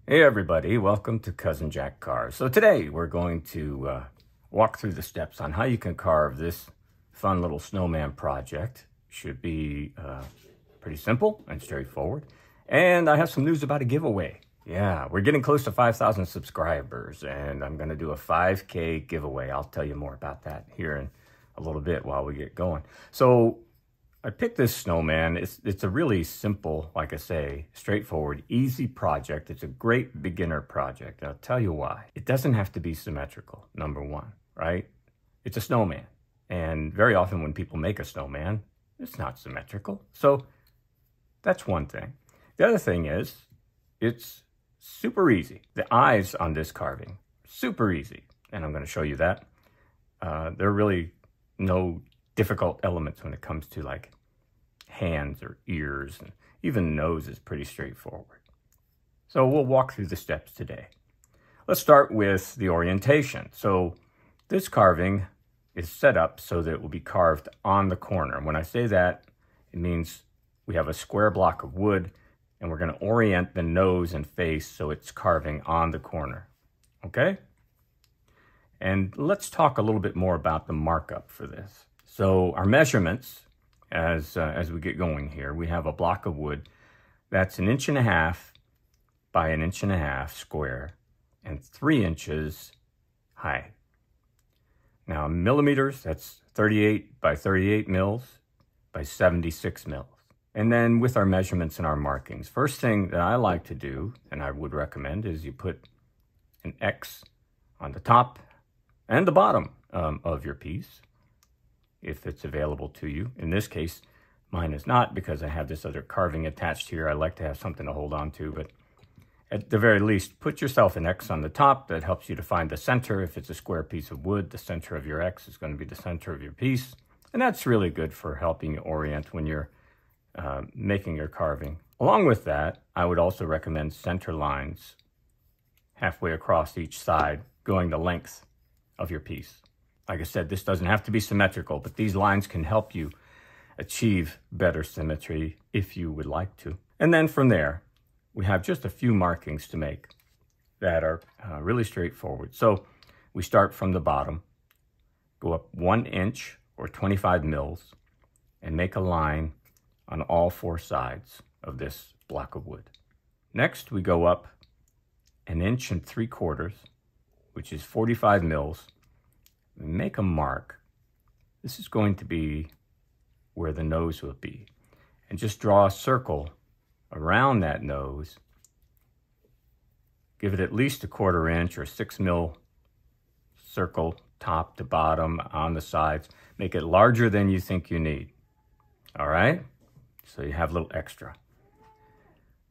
Hey everybody, welcome to Cousin Jack Carves. So today we're going to walk through the steps on how you can carve this fun little snowman project. Should be pretty simple and straightforward. And I have some news about a giveaway. Yeah, we're getting close to 5,000 subscribers and I'm going to do a 5K giveaway. I'll tell you more about that here in a little bit while we get going. So I picked this snowman. It's a really simple, like I say, straightforward, easy project. It's a great beginner project. And I'll tell you why. It doesn't have to be symmetrical, number one, right? It's a snowman. And very often when people make a snowman, it's not symmetrical. So that's one thing. The other thing is, it's super easy. The eyes on this carving, super easy. And I'm going to show you that. There are really no difficult elements when it comes to like hands or ears, and even nose is pretty straightforward. So we'll walk through the steps today. Let's start with the orientation. So this carving is set up so that it will be carved on the corner. When I say that, it means we have a square block of wood and we're going to orient the nose and face so it's carving on the corner. Okay? And let's talk a little bit more about the markup for this. So our measurements, as we get going here, we have a block of wood that's 1.5 inches by 1.5 inches square and 3 inches high. Now millimeters, that's 38 by 38 mils by 76 mils. And then with our measurements and our markings, first thing that I like to do, and I would recommend, is you put an X on the top and the bottom of your piece, if it's available to you. In this case, mine is not because I have this other carving attached here. I like to have something to hold on to, but at the very least, put yourself an X on the top. That helps you to find the center. If it's a square piece of wood, the center of your X is going to be the center of your piece. And that's really good for helping you orient when you're making your carving. Along with that, I would also recommend center lines halfway across each side, going the length of your piece. Like I said, this doesn't have to be symmetrical, but these lines can help you achieve better symmetry if you would like to. And then from there, we have just a few markings to make that are really straightforward. So we start from the bottom, go up 1 inch or 25 mils, and make a line on all 4 sides of this block of wood. Next, we go up 1.75 inches, which is 45 mils, make a mark. This is going to be where the nose will be. And just draw a circle around that nose. Give it at least 1/4 inch or 6 mil circle, top to bottom, on the sides. Make it larger than you think you need. All right? So you have a little extra.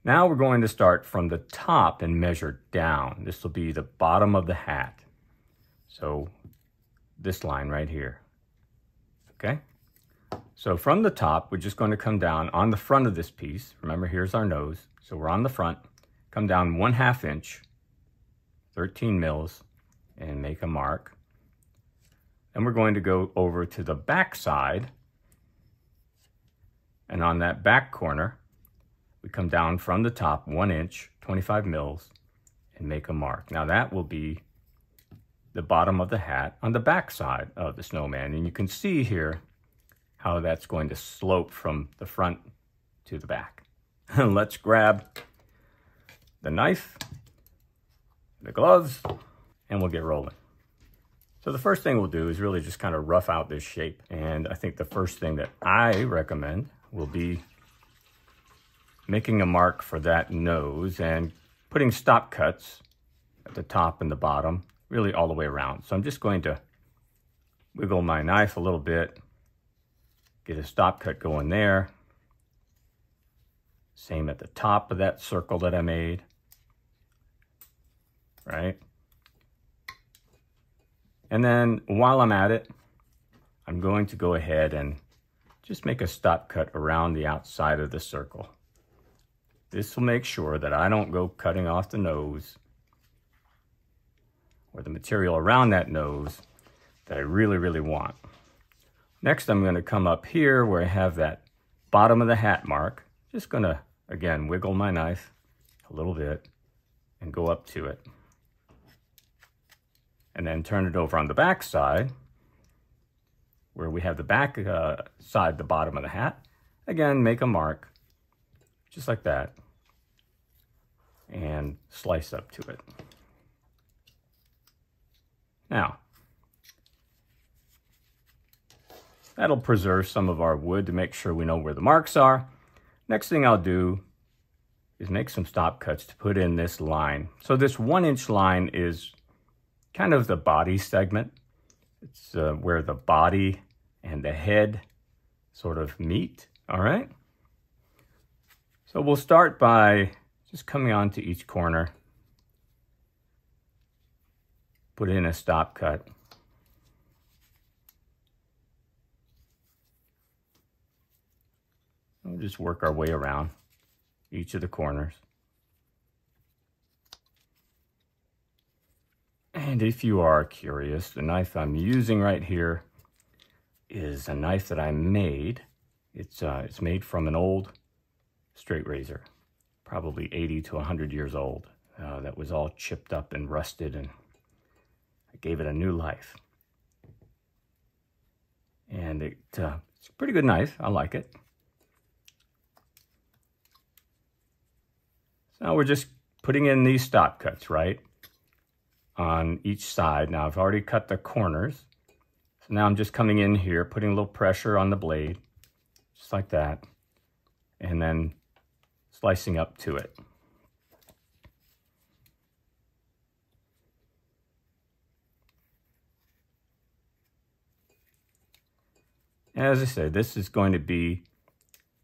Now we're going to start from the top and measure down. This will be the bottom of the hat. So this line right here, okay? So from the top, we're just going to come down on the front of this piece. Remember, here's our nose. So we're on the front, come down 1/2 inch, 13 mils, and make a mark. Then we're going to go over to the back side. And on that back corner, we come down from the top 1 inch, 25 mils, and make a mark. Now that will be the bottom of the hat on the back side of the snowman. And you can see here how that's going to slope from the front to the back. Let's grab the knife, the gloves, and we'll get rolling. So the first thing we'll do is really just kind of rough out this shape. And I think the first thing that I recommend will be making a mark for that nose and putting stop cuts at the top and the bottom, really all the way around. So I'm just going to wiggle my knife a little bit, get a stop cut going there. Same at the top of that circle that I made, right? And then while I'm at it, I'm going to go ahead and just make a stop cut around the outside of the circle. This will make sure that I don't go cutting off the nose or the material around that nose that I really, really want. Next, I'm going to come up here where I have that bottom of the hat mark. Just going to, again, wiggle my knife a little bit and go up to it. And then turn it over on the back side, where we have the back side, the bottom of the hat. Again, make a mark, just like that, and slice up to it. Now, that'll preserve some of our wood to make sure we know where the marks are. Next thing I'll do is make some stop cuts to put in this line. So this 1-inch line is kind of the body segment. It's where the body and the head sort of meet, all right? So we'll start by just coming onto each corner, put in a stop cut. We'll just work our way around each of the corners. And if you are curious, the knife I'm using right here is a knife that I made. It's made from an old straight razor, probably 80 to 100 years old. That was all chipped up and rusted, and I gave it a new life. And it's a pretty good knife. I like it. Now we're just putting in these stop cuts, right, on each side. Now I've already cut the corners. So now I'm just coming in here, putting a little pressure on the blade, just like that, and then slicing up to it. And as I said, this is going to be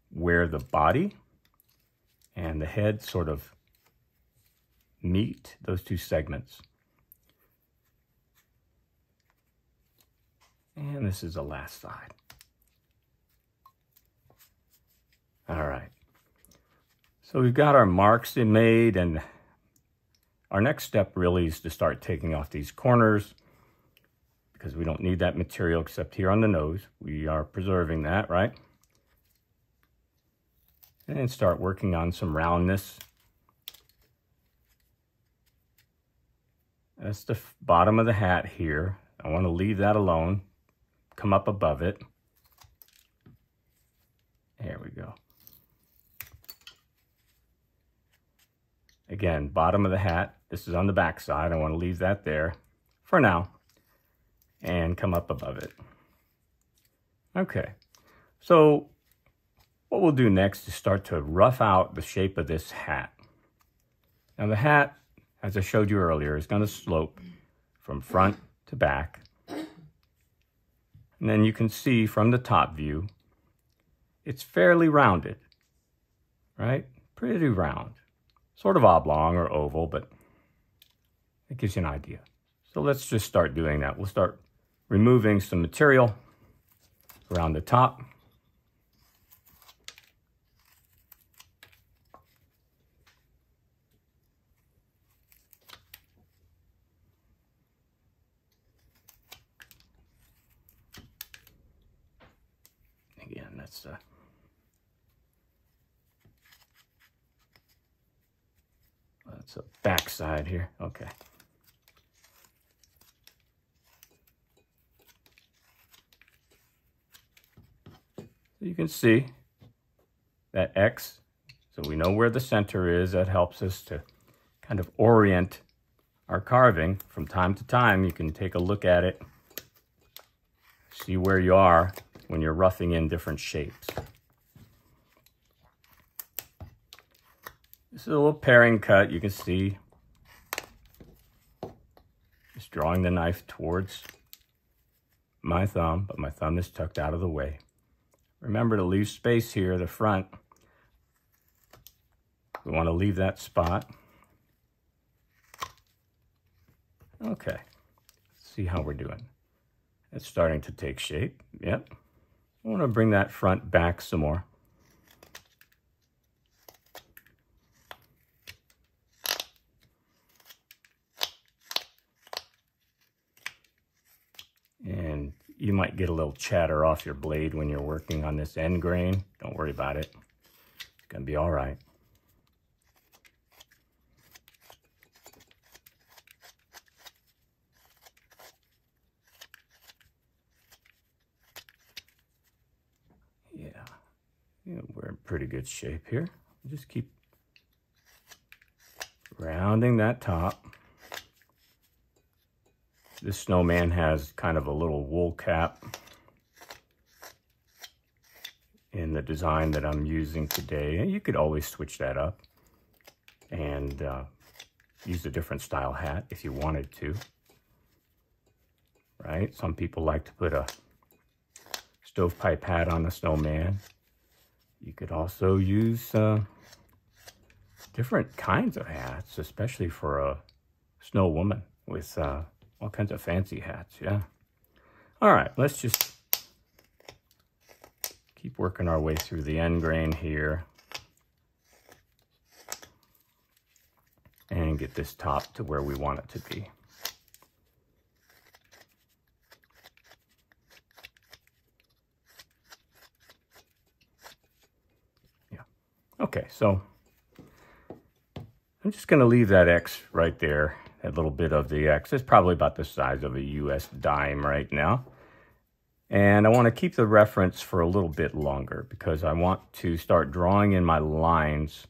where the body and the head sort of meet, those two segments. And this is the last side. All right. So we've got our marks made, and our next step really is to start taking off these corners, because we don't need that material except here on the nose. We are preserving that, right? And start working on some roundness. That's the bottom of the hat here. I want to leave that alone. Come up above it. There we go. Again, bottom of the hat. This is on the back side. I want to leave that there for now. And come up above it. Okay. So what we'll do next is start to rough out the shape of this hat. Now the hat, as I showed you earlier, is going to slope from front to back. And then you can see from the top view, it's fairly rounded, right? Pretty round. Sort of oblong or oval, but it gives you an idea. So let's just start doing that. We'll start removing some material around the top. Again, that's the back side here. Okay. So you can see that X, so we know where the center is. That helps us to kind of orient our carving. From time to time, you can take a look at it, see where you are when you're roughing in different shapes. This is a little paring cut. You can see just drawing the knife towards my thumb, but my thumb is tucked out of the way. Remember to leave space here at the front. We want to leave that spot. Okay, let's see how we're doing. It's starting to take shape. Yep. I want to bring that front back some more. And you might get a little chatter off your blade when you're working on this end grain. Don't worry about it. It's going to be all right. Yeah, we're in pretty good shape here. Just keep rounding that top. This snowman has kind of a little wool cap in the design that I'm using today. And you could always switch that up and use a different style hat if you wanted to. Right? Some people like to put a stovepipe hat on the snowman. You could also use different kinds of hats, especially for a snow woman with all kinds of fancy hats, yeah. All right, let's just keep working our way through the end grain here and get this top to where we want it to be. Okay, so I'm just going to leave that X right there, that little bit of the X. It's probably about the size of a US dime right now. And I want to keep the reference for a little bit longer because I want to start drawing in my lines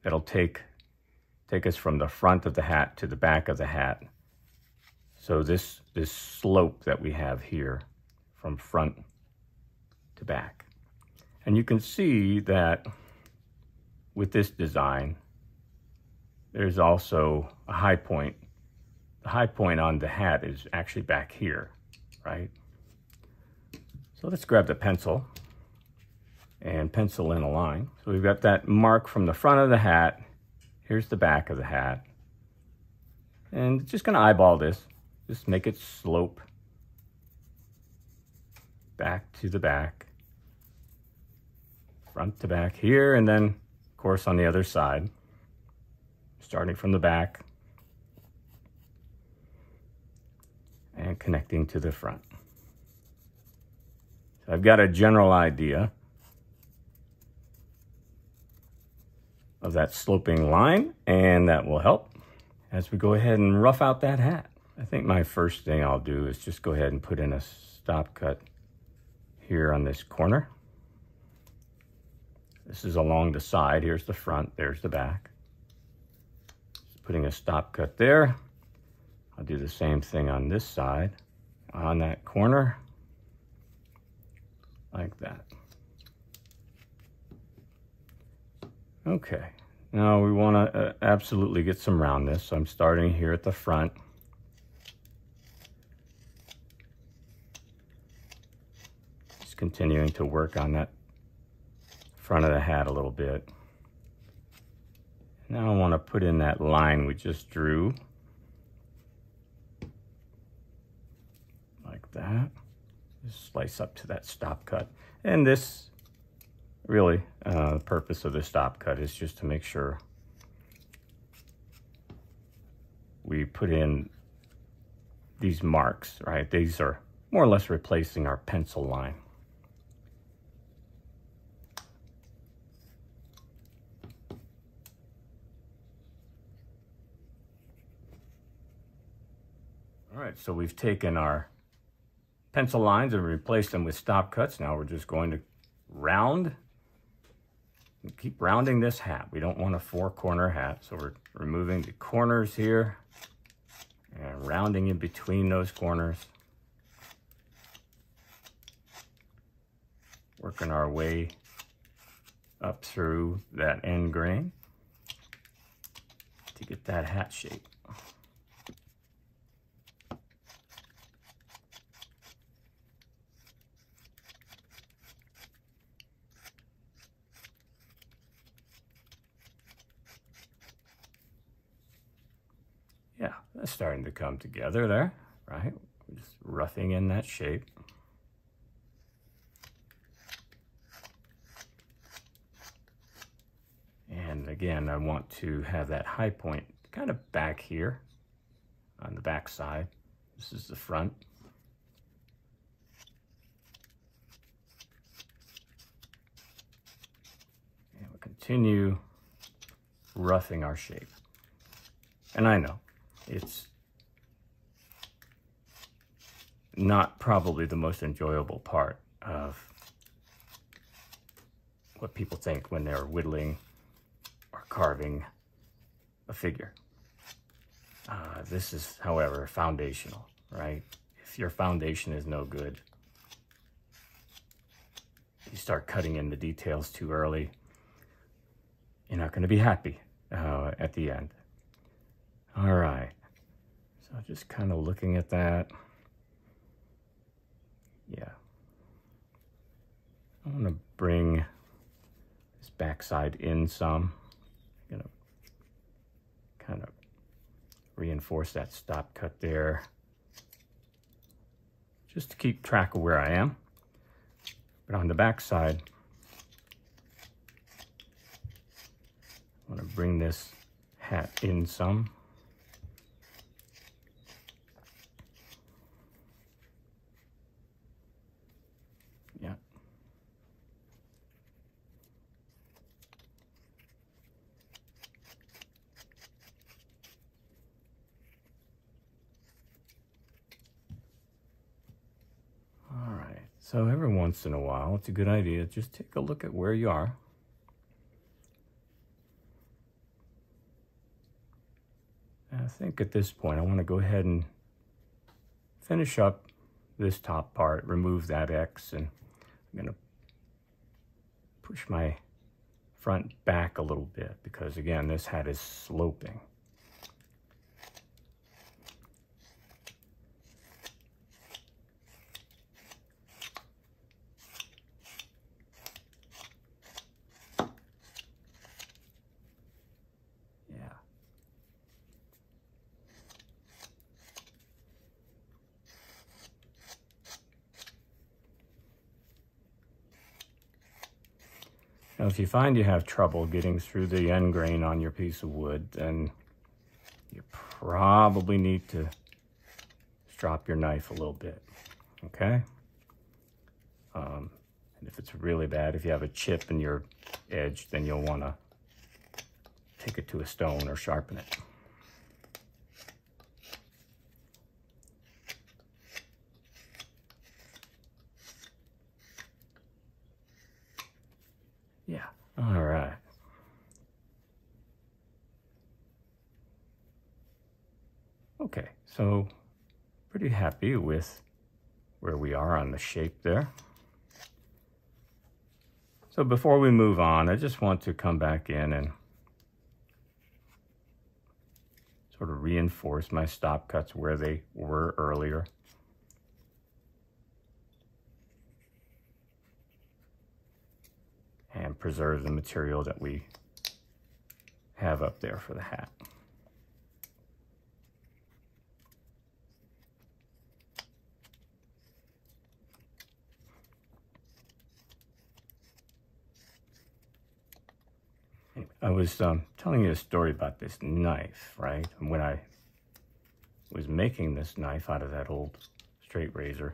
that'll take us from the front of the hat to the back of the hat. So this slope that we have here from front to back. And you can see that with this design, there's also a high point. The high point on the hat is actually back here, right? So let's grab the pencil and pencil in a line. So we've got that mark from the front of the hat. Here's the back of the hat. And just gonna eyeball this. Just make it slope back to the back, front to back here, and then of course on the other side, starting from the back and connecting to the front. So I've got a general idea of that sloping line, and that will help as we go ahead and rough out that hat. I think my first thing I'll do is just go ahead and put in a stop cut here on this corner. This is along the side. Here's the front, there's the back. Just putting a stop cut there. I'll do the same thing on this side, on that corner, like that. Okay, now we want to absolutely get some roundness. So I'm starting here at the front. Just continuing to work on that front of the hat a little bit. Now I want to put in that line we just drew, like that. Just slice up to that stop cut. And this, really, the purpose of the stop cut is just to make sure we put in these marks, right? These are more or less replacing our pencil line. All right, so we've taken our pencil lines and replaced them with stop cuts. Now we're just going to round and keep rounding this hat. We don't want a four-corner hat, so we're removing the corners here and rounding in between those corners. Working our way up through that end grain to get that hat shape. Yeah, that's starting to come together there, right? We're just roughing in that shape. And again, I want to have that high point kind of back here on the back side. This is the front. And we'll continue roughing our shape. And I know it's not probably the most enjoyable part of what people think when they're whittling or carving a figure. This is, however, foundational, right? If your foundation is no good, you start cutting in the details too early, you're not going to be happy at the end. All right, so just kind of looking at that. Yeah. I want to bring this backside in some. I'm going to kind of reinforce that stop cut there, just to keep track of where I am. But on the back side, I want to bring this hat in some. Yeah. All right, so every once in a while, it's a good idea, just take a look at where you are. And I think at this point, I want to go ahead and finish up this top part, remove that X, and I'm going to push my front back a little bit because, again, this hat is sloping. Now, if you find you have trouble getting through the end grain on your piece of wood, then you probably need to drop your knife a little bit, okay? And if it's really bad, if you have a chip in your edge, then you'll want to take it to a stone or sharpen it. Yeah, all right. Okay, so pretty happy with where we are on the shape there. So before we move on, I just want to come back in and sort of reinforce my stop cuts where they were earlier. And preserve the material that we have up there for the hat. Anyway, I was telling you a story about this knife, right? And when I was making this knife out of that old straight razor,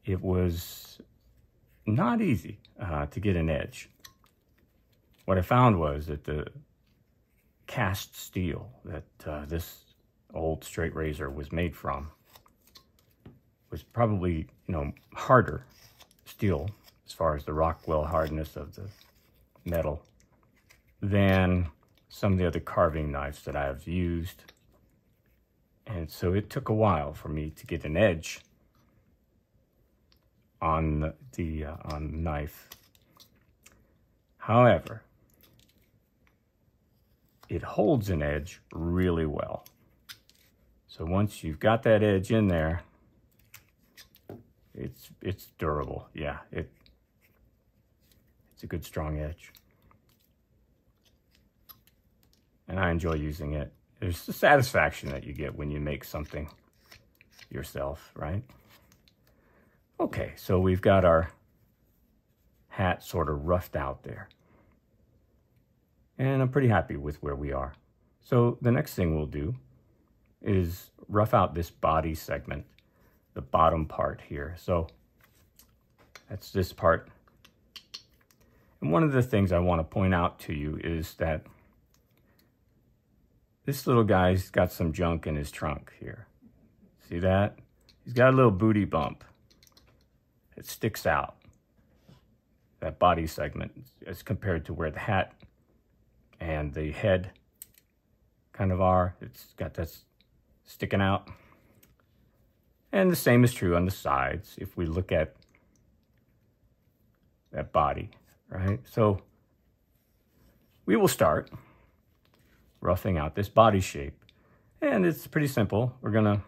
it was not easy to get an edge. What I found was that the cast steel that this old straight razor was made from was probably, harder steel as far as the Rockwell hardness of the metal than some of the other carving knives that I've used. And so it took a while for me to get an edge on the knife. However, it holds an edge really well. So once you've got that edge in there, it's durable. Yeah, it's a good strong edge. And I enjoy using it. There's the satisfaction that you get when you make something yourself, right? Okay, so we've got our hat sort of roughed out there. And I'm pretty happy with where we are. So the next thing we'll do is rough out this body segment, the bottom part here. So that's this part. And one of the things I want to point out to you is that this little guy's got some junk in his trunk here. See that? He's got a little booty bump. it sticks out, that body segment, as compared to where the hat and the head kind of are. It's got that sticking out. And the same is true on the sides if we look at that body, right? So we will start roughing out this body shape. And it's pretty simple. We're gonna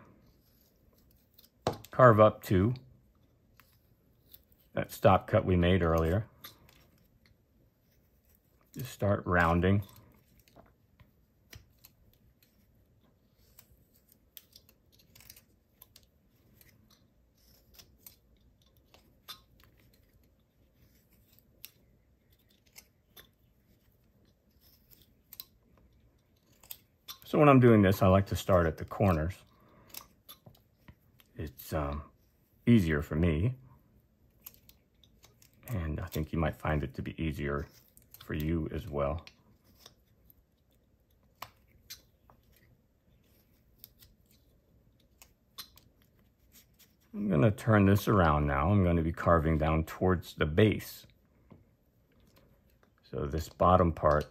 carve up to that stop cut we made earlier. Just start rounding. So when I'm doing this, I like to start at the corners. It's easier for me, and I think you might find it to be easier for you as well. I'm going to turn this around now. I'm going to be carving down towards the base. So this bottom part,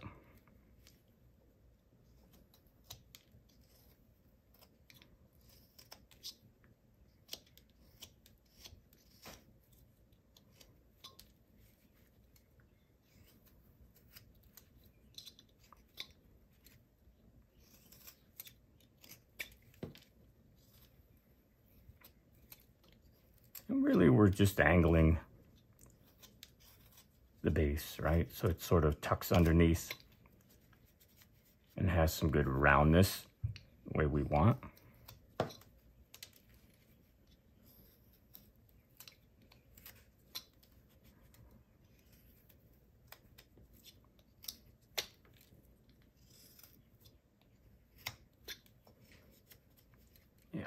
and really we're just angling the base, right? So it sort of tucks underneath and has some good roundness the way we want. Yeah.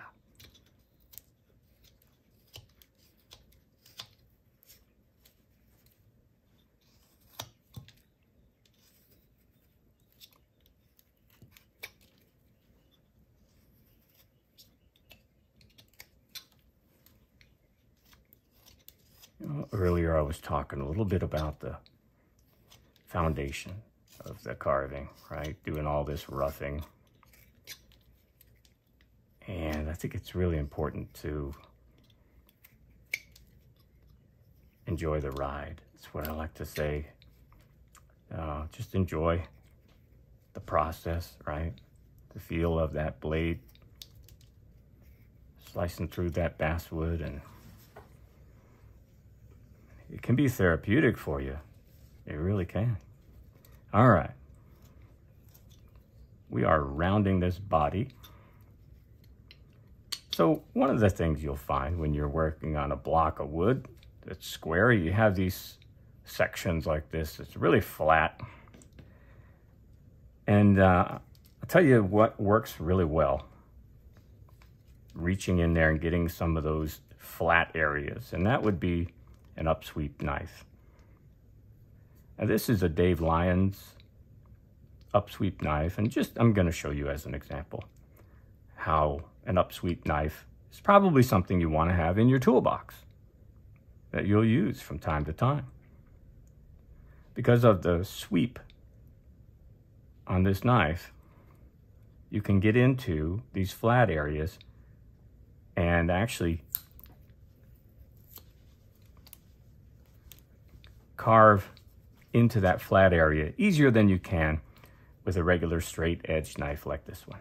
Earlier I was talking a little bit about the foundation of the carving, right? Doing all this roughing. And I think it's really important to enjoy the ride. That's what I like to say. Just enjoy the process, right? The feel of that blade slicing through that basswood, and it can be therapeutic for you. It really can. All right. We are rounding this body. So one of the things you'll find when you're working on a block of wood that's square, you have these sections like this. It's really flat. And I'll tell you what works really well. Reaching in there and getting some of those flat areas. And that would be an upsweep knife. Now this is a Dave Lyons upsweep knife, and I'm going to show you as an example how an upsweep knife is probably something you want to have in your toolbox that you'll use from time to time. Because of the sweep on this knife, you can get into these flat areas and actually carve into that flat area easier than you can with a regular straight edge knife like this one.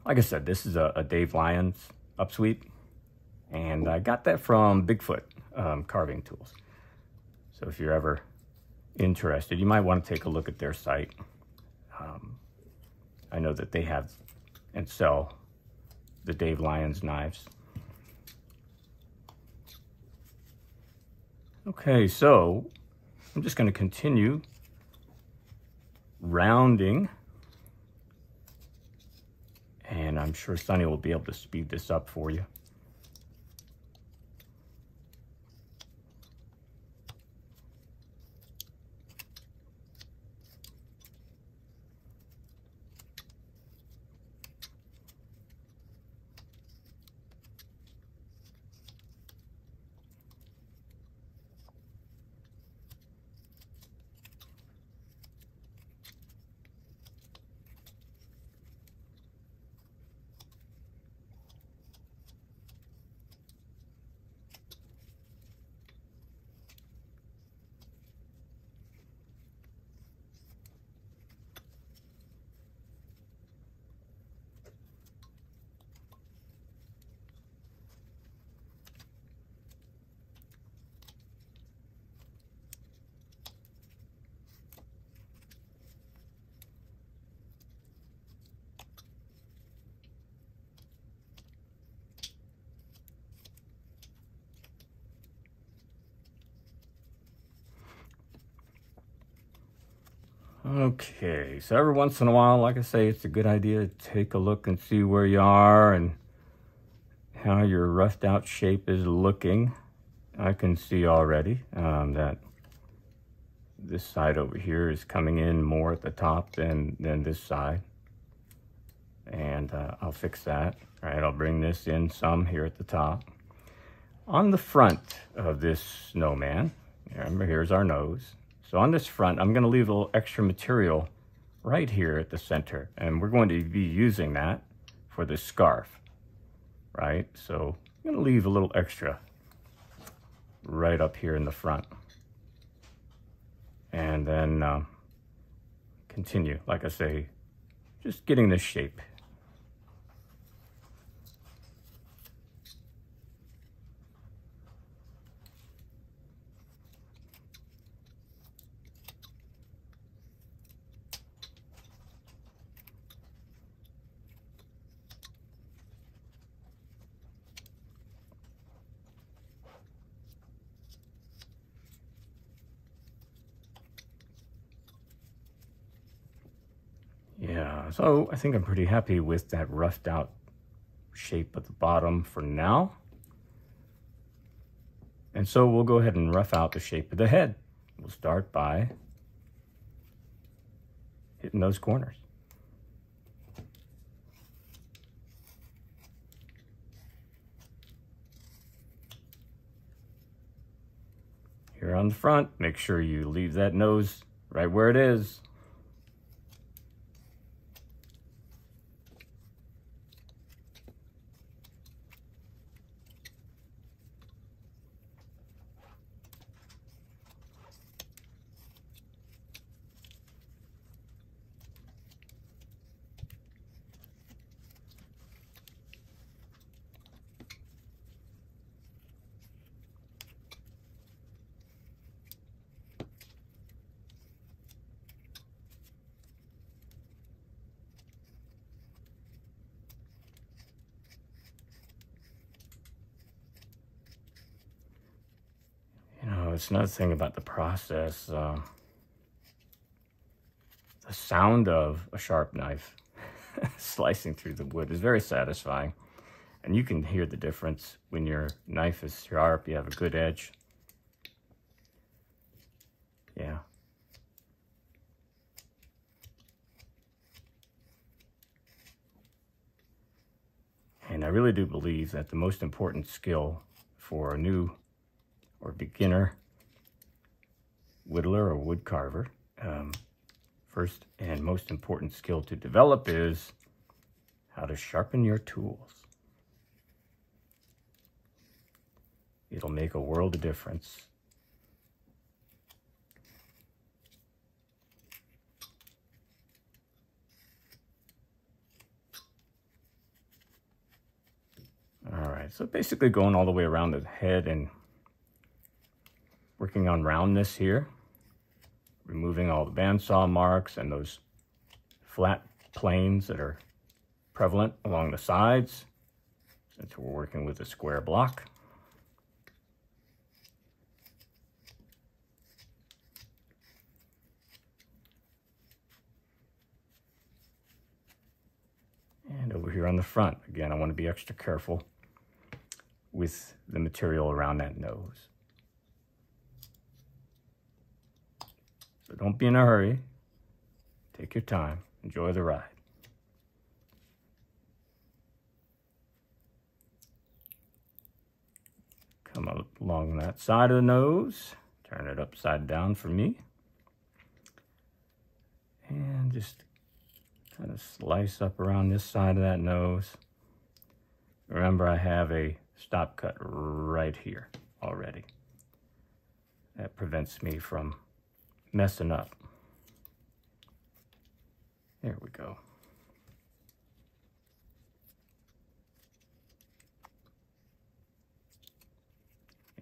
Like I said, this is a Dave Lyons upsweep, and I got that from Bigfoot carving tools. So if you're ever interested, you might want to take a look at their site. I know that they have and sell the Dave Lyons knives. Okay, so I'm just going to continue rounding, and I'm sure Sonny will be able to speed this up for you. Okay, so every once in a while, like I say, it's a good idea to take a look and see where you are and how your roughed out shape is looking. I can see already that this side over here is coming in more at the top than this side. And I'll fix that. All right, I'll bring this in some here at the top. On the front of this snowman, remember, here's our nose. So on this front, I'm going to leave a little extra material right here at the center. And we're going to be using that for this scarf, right? So I'm going to leave a little extra right up here in the front. And then continue, like I say, just getting this shape. Yeah, so I think I'm pretty happy with that roughed out shape at the bottom for now. And so we'll go ahead and rough out the shape of the head. We'll start by hitting those corners. Here on the front, make sure you leave that nose right where it is. It's another thing about the process. The sound of a sharp knife slicing through the wood is very satisfying. And you can hear the difference when your knife is sharp, you have a good edge. Yeah. And I really do believe that the most important skill for a new or beginner whittler or wood carver, first and most important skill to develop is how to sharpen your tools. It'll make a world of difference. All right, so basically going all the way around the head and working on roundness here, removing all the bandsaw marks and those flat planes that are prevalent along the sides, since we're working with a square block. And over here on the front, again, I want to be extra careful with the material around that nose. So don't be in a hurry. Take your time. Enjoy the ride. Come up along that side of the nose. Turn it upside down for me. And just kind of slice up around this side of that nose. Remember, I have a stop cut right here already. That prevents me from messing up. There we go.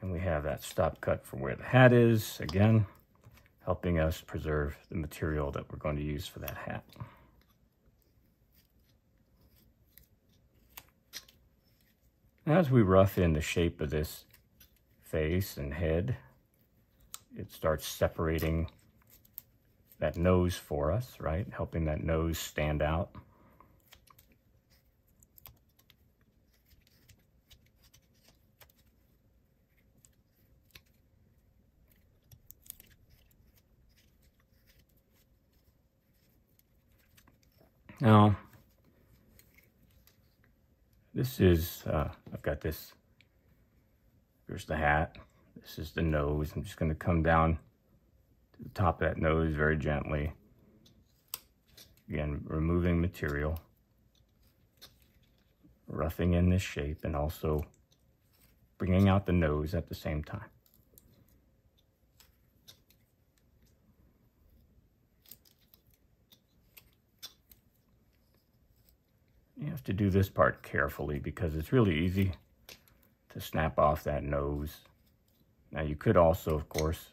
And we have that stop cut for where the hat is, again, helping us preserve the material that we're going to use for that hat. As we rough in the shape of this face and head, it starts separating that nose for us, right? Helping that nose stand out. Now, this is, I've got this, here's the hat, this is the nose. I'm just going to come down to the top of that nose very gently. Again, removing material, roughing in this shape, and also bringing out the nose at the same time. You have to do this part carefully because it's really easy to snap off that nose. Now you could also, of course,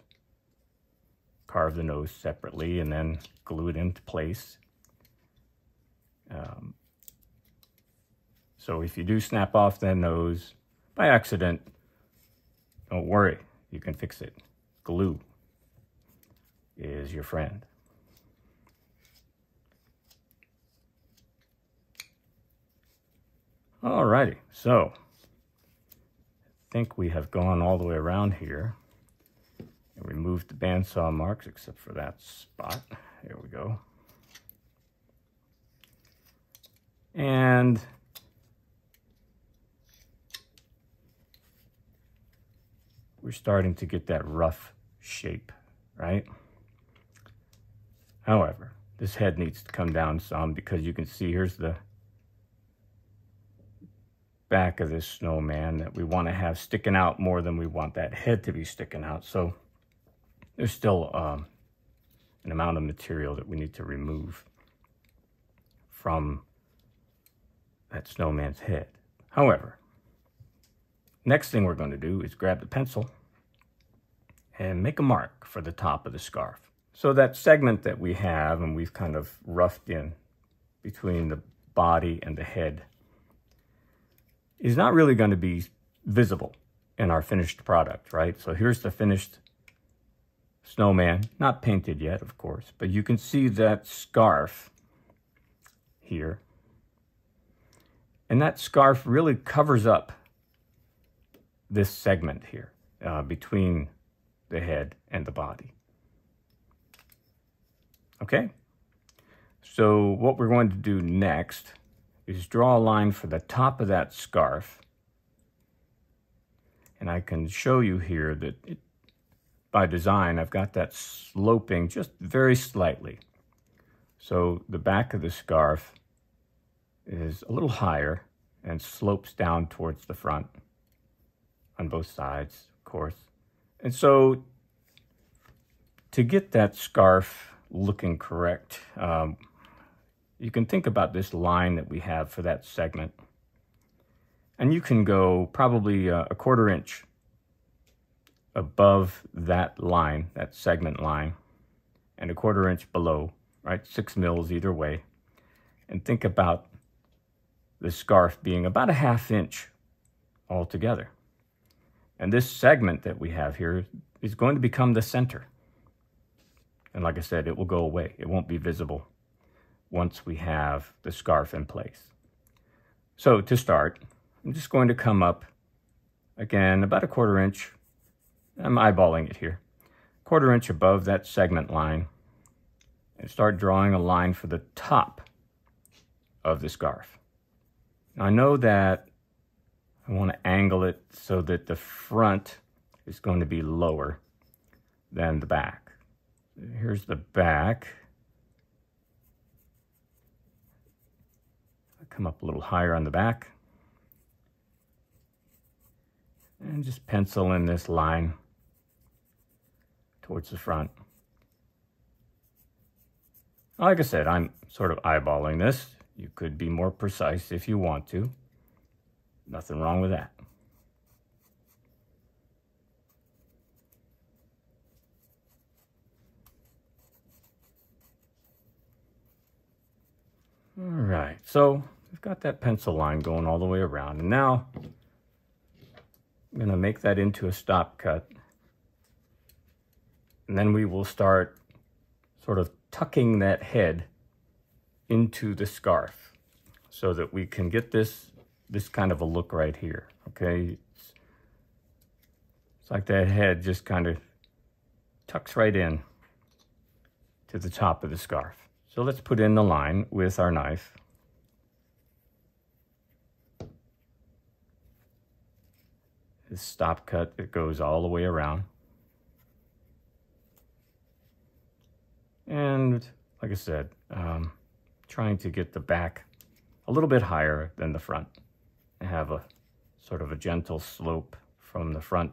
carve the nose separately and then glue it into place. So if you do snap off that nose by accident, don't worry, you can fix it. Glue is your friend. Alrighty, so I think we have gone all the way around here and removed the bandsaw marks except for that spot. There we go. And we're starting to get that rough shape, right? However, this head needs to come down some because you can see here's the back of this snowman that we want to have sticking out more than we want that head to be sticking out. So there's still an amount of material that we need to remove from that snowman's head. However, next thing we're going to do is grab the pencil and make a mark for the top of the scarf. So that segment that we have and we've kind of roughed in between the body and the head is not really going to be visible in our finished product, right? So here's the finished snowman, not painted yet, of course, but you can see that scarf here. And that scarf really covers up this segment here between the head and the body. Okay, so what we're going to do next is draw a line for the top of that scarf. And I can show you here that by design, I've got that sloping just very slightly. So the back of the scarf is a little higher and slopes down towards the front on both sides, of course. And so to get that scarf looking correct, you can think about this line that we have for that segment. And you can go probably a 1/4 inch above that line, that segment line, and a 1/4 inch below, right? 6 mils either way. And think about the scarf being about a 1/2 inch altogether. And this segment that we have here is going to become the center. And like I said, it will go away. It won't be visible once we have the scarf in place. So to start, I'm just going to come up, again, about a 1/4 inch. I'm eyeballing it here. 1/4 inch above that segment line and start drawing a line for the top of the scarf. Now I know that I want to angle it so that the front is going to be lower than the back. Here's the back. Come up a little higher on the back and just pencil in this line towards the front. Like I said, I'm sort of eyeballing this. You could be more precise if you want to. Nothing wrong with that. All right, so we've got that pencil line going all the way around, and now I'm going to make that into a stop cut, and then we will start sort of tucking that head into the scarf so that we can get this kind of a look right here, okay? It's like that head just kind of tucks right in to the top of the scarf. So let's put in the line with our knife. This stop cut, it goes all the way around. And like I said, trying to get the back a little bit higher than the front and have a sort of a gentle slope from the front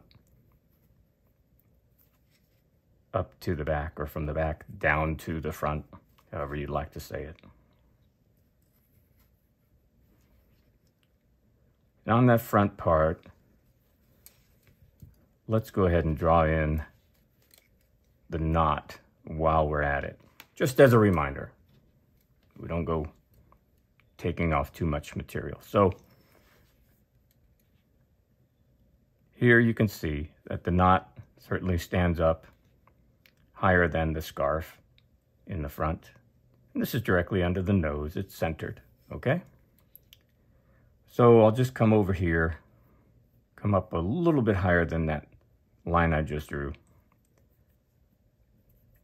up to the back, or from the back down to the front, however you'd like to say it. And on that front part, let's go ahead and draw in the knot while we're at it. Just as a reminder, we don't go taking off too much material. So here you can see that the knot certainly stands up higher than the scarf in the front. And this is directly under the nose. It's centered, okay? So I'll just come over here, come up a little bit higher than that line I just drew,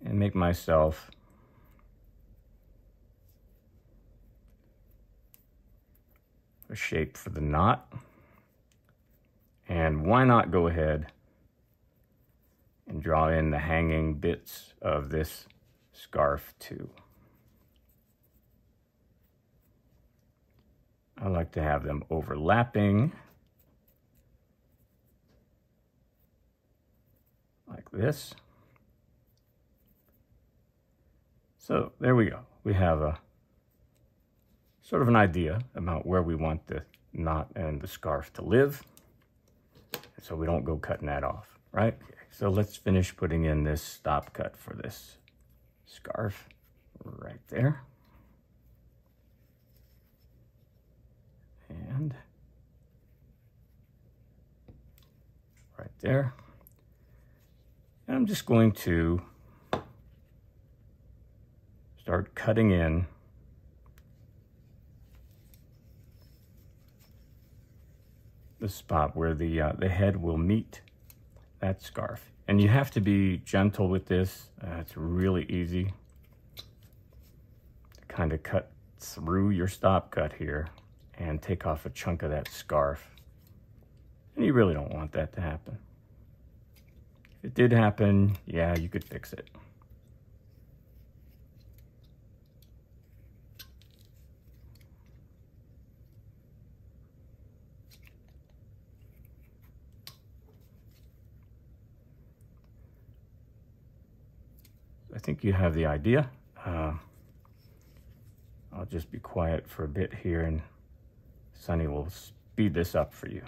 and make myself a shape for the knot. And why not go ahead and draw in the hanging bits of this scarf too. I like to have them overlapping like this. So there we go. We have a sort of an idea about where we want the knot and the scarf to live, so we don't go cutting that off, right? So let's finish putting in this stop cut for this scarf right there. And right there. And I'm just going to start cutting in the spot where the head will meet that scarf. And you have to be gentle with this. It's really easy to kind of cut through your stop cut here and take off a chunk of that scarf. And you really don't want that to happen. If it did happen, yeah, you could fix it. I think you have the idea. I'll just be quiet for a bit here and Sunny will speed this up for you.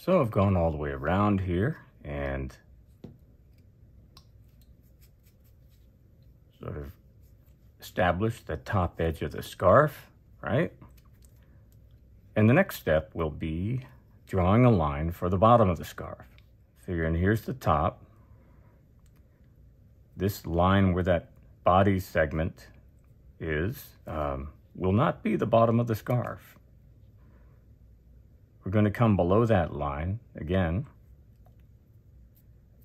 So I've gone all the way around here and sort of established the top edge of the scarf, right? And the next step will be drawing a line for the bottom of the scarf. Figuring here's the top. This line where that body segment is will not be the bottom of the scarf. We're We're going to come below that line again,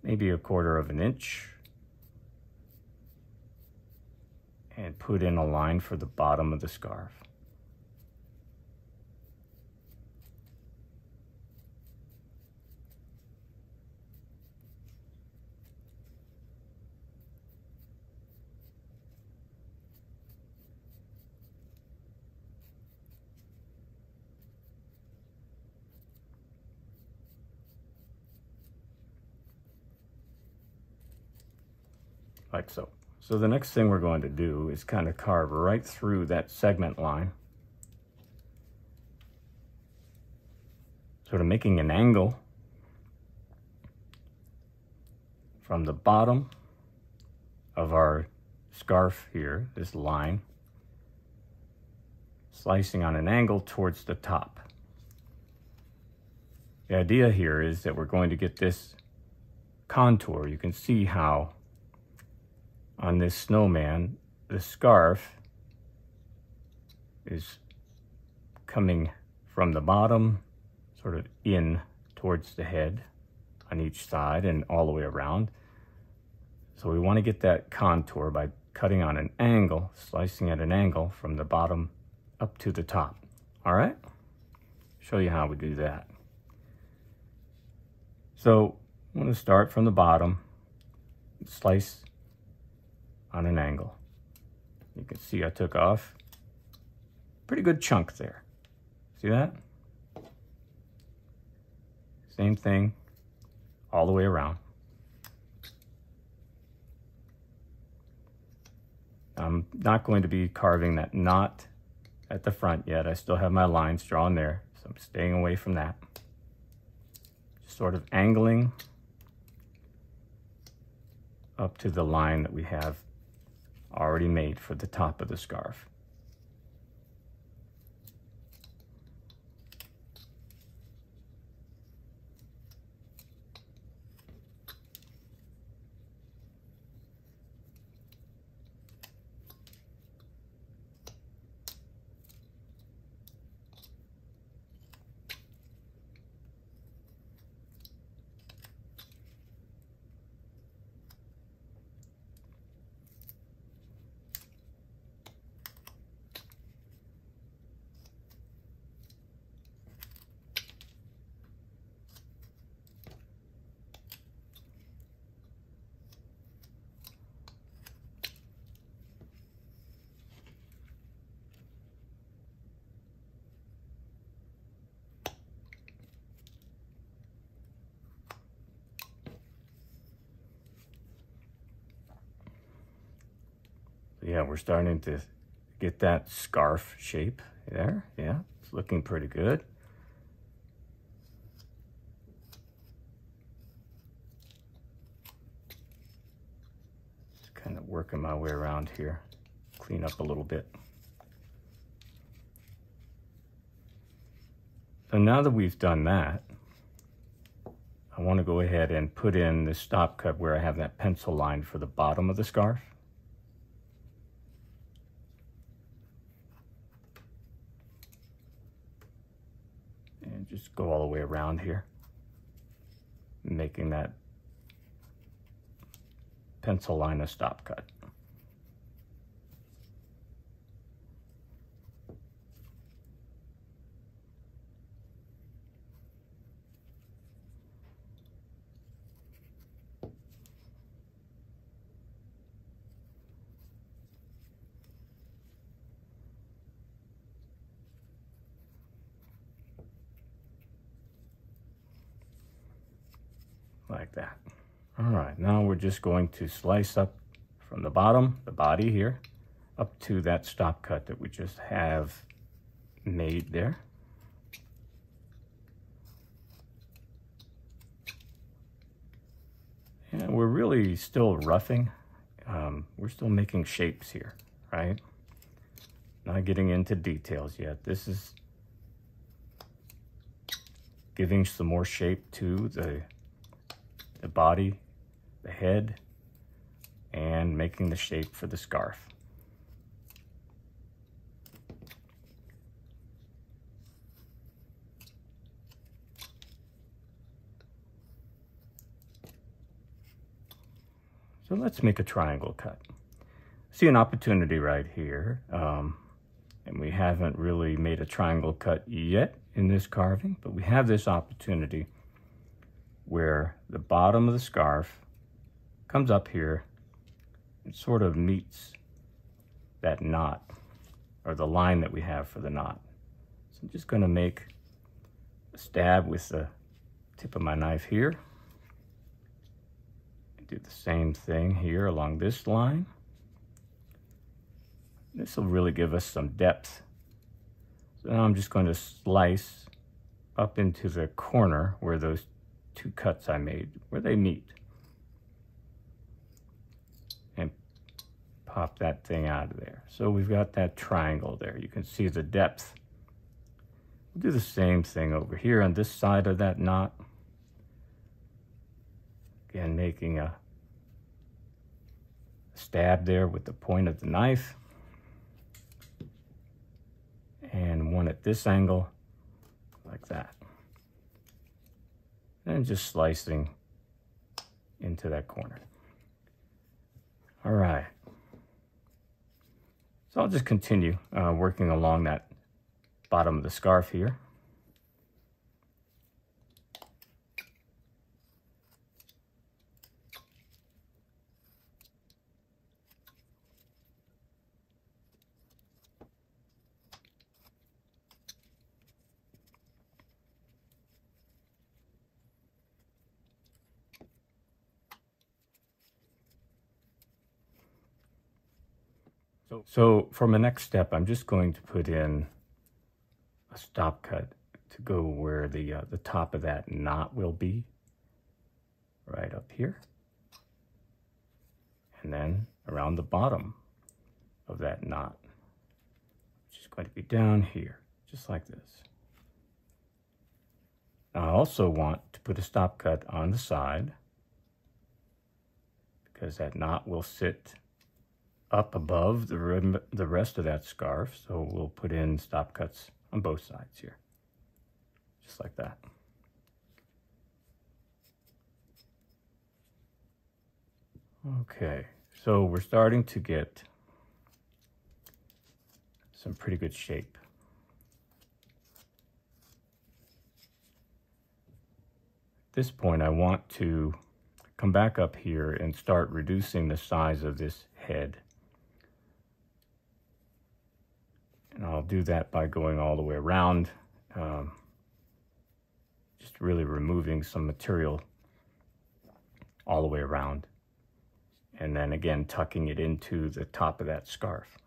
maybe 1/4 of an inch, and put in a line for the bottom of the scarf. Like so. So the next thing we're going to do is kind of carve right through that segment line, sort of making an angle from the bottom of our scarf here, this line, slicing on an angle towards the top. The idea here is that we're going to get this contour. You can see how on this snowman, the scarf is coming from the bottom, sort of in towards the head on each side and all the way around. So we want to get that contour by cutting on an angle, slicing at an angle from the bottom up to the top. All right? Show you how we do that. So I'm going to start from the bottom, slice on an angle. You can see I took off a pretty good chunk there. See that? Same thing all the way around. I'm not going to be carving that knot at the front yet. I still have my lines drawn there, so I'm staying away from that. Just sort of angling up to the line that we have already made for the top of the scarf. Yeah, we're starting to get that scarf shape there. Yeah, it's looking pretty good. Just kind of working my way around here, clean up a little bit. So now that we've done that, I want to go ahead and put in the stop cut where I have that pencil line for the bottom of the scarf. And just go all the way around here, making that pencil line a stop cut. Like that. All right, now we're just going to slice up from the bottom, the body here, up to that stop cut that we just have made there. And we're really still roughing. We're still making shapes here, right? Not getting into details yet. This is giving some more shape to the body, the head, and making the shape for the scarf. So let's make a triangle cut. See an opportunity right here. And we haven't really made a triangle cut yet in this carving, but we have this opportunity where the bottom of the scarf comes up here and sort of meets that knot, or the line that we have for the knot. So I'm just going to make a stab with the tip of my knife here. Do the same thing here along this line. This will really give us some depth. So now I'm just going to slice up into the corner where those two cuts I made, where they meet. And pop that thing out of there. So we've got that triangle there. You can see the depth. We'll do the same thing over here on this side of that knot. Again, making a stab there with the point of the knife. And one at this angle, like that. And just slicing into that corner. All right. So I'll just continue working along that bottom of the scarf here. So for my next step, I'm just going to put in a stop cut to go where the top of that knot will be, right up here. And then around the bottom of that knot, which is going to be down here, just like this. Now I also want to put a stop cut on the side because that knot will sit up above the rest of that scarf, so we'll put in stop cuts on both sides here, just like that. Okay, so we're starting to get some pretty good shape. At this point, I want to come back up here and start reducing the size of this head. And I'll do that by going all the way around, just really removing some material all the way around. And then again, tucking it into the top of that scarf.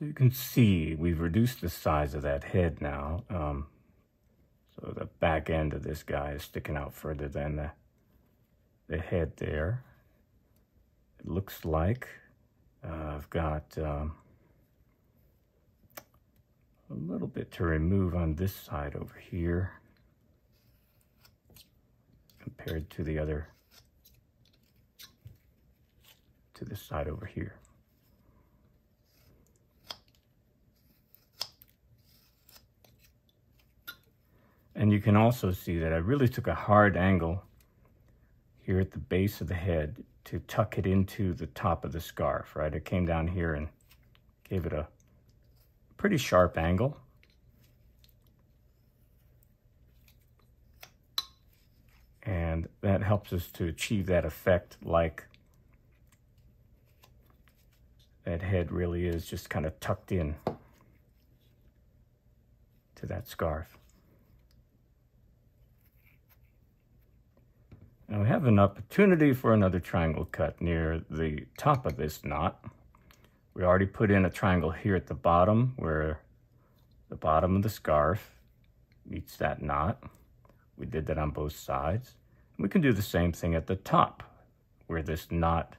So you can see we've reduced the size of that head now. So the back end of this guy is sticking out further than the head there. It looks like I've got a little bit to remove on this side over here compared to the other, to this side over here. And you can also see that I really took a hard angle here at the base of the head to tuck it into the top of the scarf, right? I came down here and gave it a pretty sharp angle. And that helps us to achieve that effect, like that head really is just kind of tucked in to that scarf. Now we have an opportunity for another triangle cut near the top of this knot. We already put in a triangle here at the bottom where the bottom of the scarf meets that knot. We did that on both sides. We can do the same thing at the top where this knot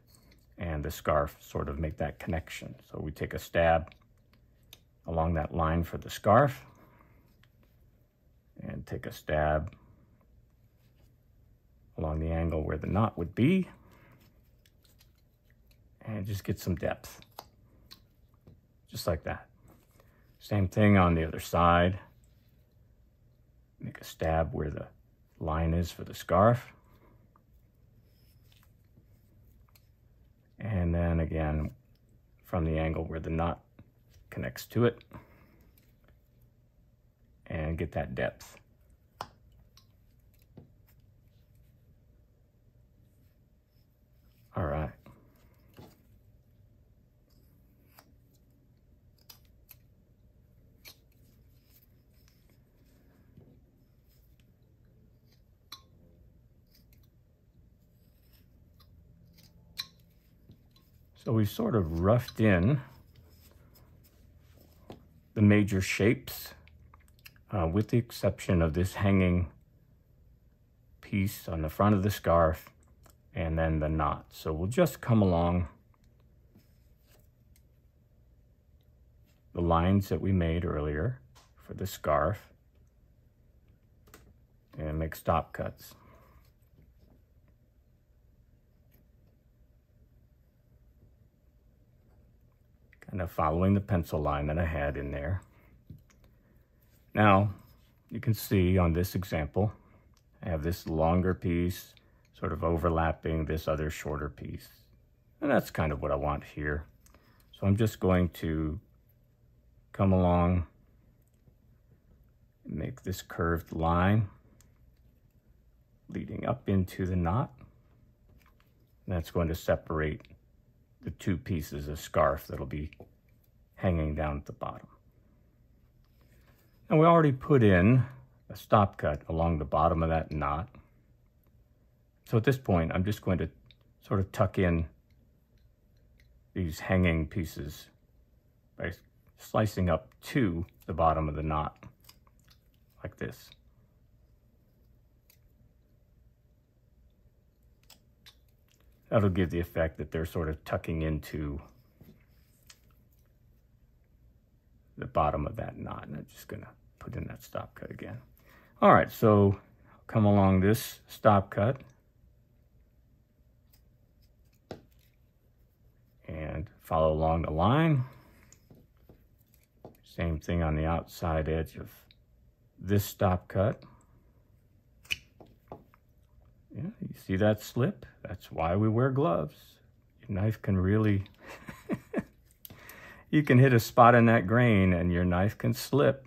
and the scarf sort of make that connection. So we take a stab along that line for the scarf and take a stab along the angle where the knot would be, and just get some depth, just like that. Same thing on the other side. Make a stab where the line is for the scarf. And then again, from the angle where the knot connects to it, and get that depth. All right. So we've sort of roughed in the major shapes, with the exception of this hanging piece on the front of the scarf and then the knot. So we'll just come along the lines that we made earlier for the scarf and make stop cuts. Kind of following the pencil line that I had in there. Now, you can see on this example, I have this longer piece sort of overlapping this other shorter piece. And that's kind of what I want here. So I'm just going to come along and make this curved line leading up into the knot. And that's going to separate the two pieces of scarf that'll be hanging down at the bottom. And we already put in a stop cut along the bottom of that knot. So at this point, I'm just going to sort of tuck in these hanging pieces by slicing up to the bottom of the knot, like this. That'll give the effect that they're sort of tucking into the bottom of that knot. And I'm just gonna put in that stop cut again. All right, so come along this stop cut and follow along the line. Same thing on the outside edge of this stop cut. Yeah, you see that slip? That's why we wear gloves. Your knife can really, you can hit a spot in that grain and your knife can slip.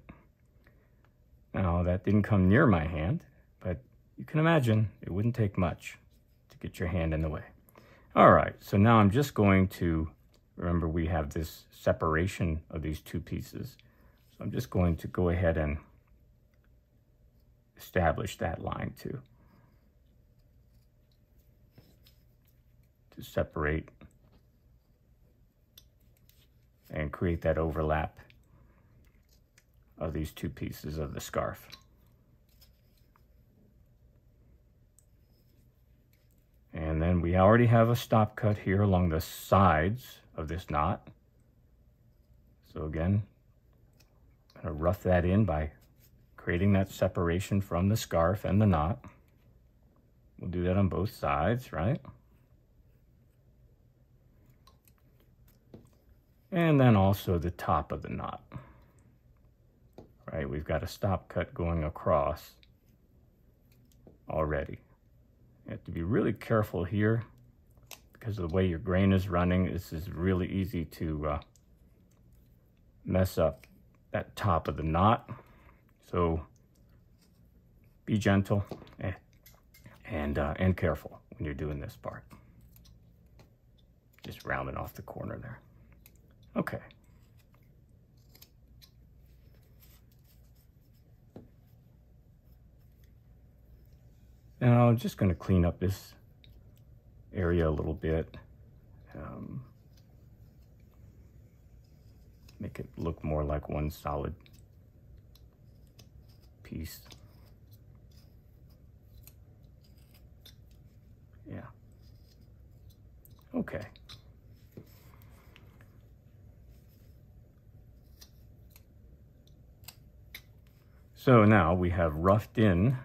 Now, that didn't come near my hand, but you can imagine it wouldn't take much to get your hand in the way. All right, so now I'm just going to, remember we have this separation of these two pieces. So I'm just going to go ahead and establish that line too, to separate and create that overlap of these two pieces of the scarf. And then we already have a stop cut here along the sides of this knot. So again, I'm going to rough that in by creating that separation from the scarf and the knot. We'll do that on both sides, right? And then also the top of the knot. Right, we've got a stop cut going across already. You have to be really careful here because of the way your grain is running. This is really easy to mess up that top of the knot. So be gentle and careful when you're doing this part. Just rounding off the corner there. Okay. Now I'm just going to clean up this area a little bit. Make it look more like one solid piece. Yeah. Okay. So now we have roughed in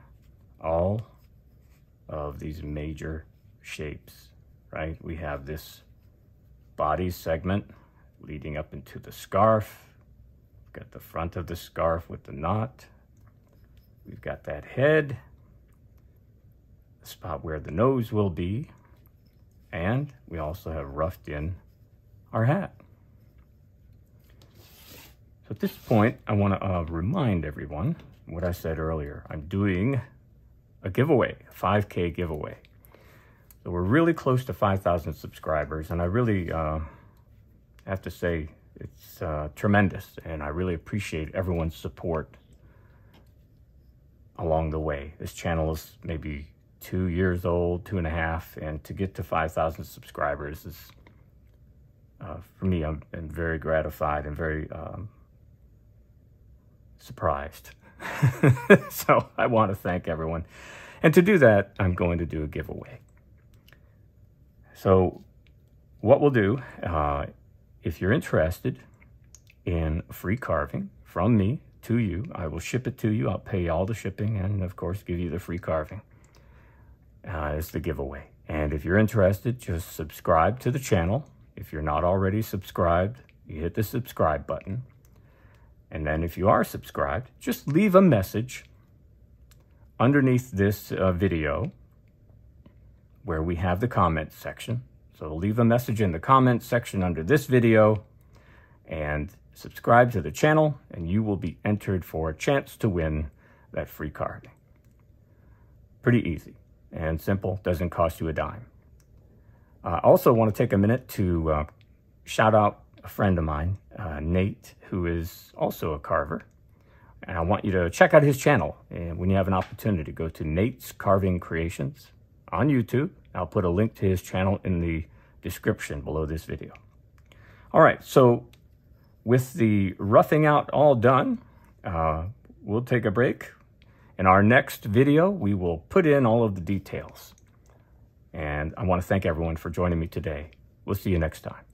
all of these major shapes, right? We have this body segment leading up into the scarf. We've got the front of the scarf with the knot. We've got that head, the spot where the nose will be, and we also have roughed in our hat. So at this point, I want to remind everyone what I said earlier. I'm doing a giveaway, a 5K giveaway. So we're really close to 5,000 subscribers, and I really have to say it's tremendous, and I really appreciate everyone's support along the way. This channel is maybe 2 years old, 2.5, and to get to 5,000 subscribers is, for me, I'm very gratified and very surprised. So I want to thank everyone. And to do that, I'm going to do a giveaway. So what we'll do, if you're interested in free carving from me to you, I will ship it to you. I'll pay all the shipping and, of course, give you the free carving. It's the giveaway. And if you're interested, just subscribe to the channel. If you're not already subscribed, you hit the subscribe button. And then if you are subscribed, just leave a message underneath this video where we have the comment section. So leave a message in the comment section under this video and subscribe to the channel, and you will be entered for a chance to win that free carving. Pretty easy and simple, doesn't cost you a dime. I also want to take a minute to shout out a friend of mine, Nate, who is also a carver. And I want you to check out his channel. And when you have an opportunity, go to Nate's Carving Creations on YouTube. I'll put a link to his channel in the description below this video. All right, so with the roughing out all done, we'll take a break. In our next video, we will put in all of the details. And I want to thank everyone for joining me today. We'll see you next time.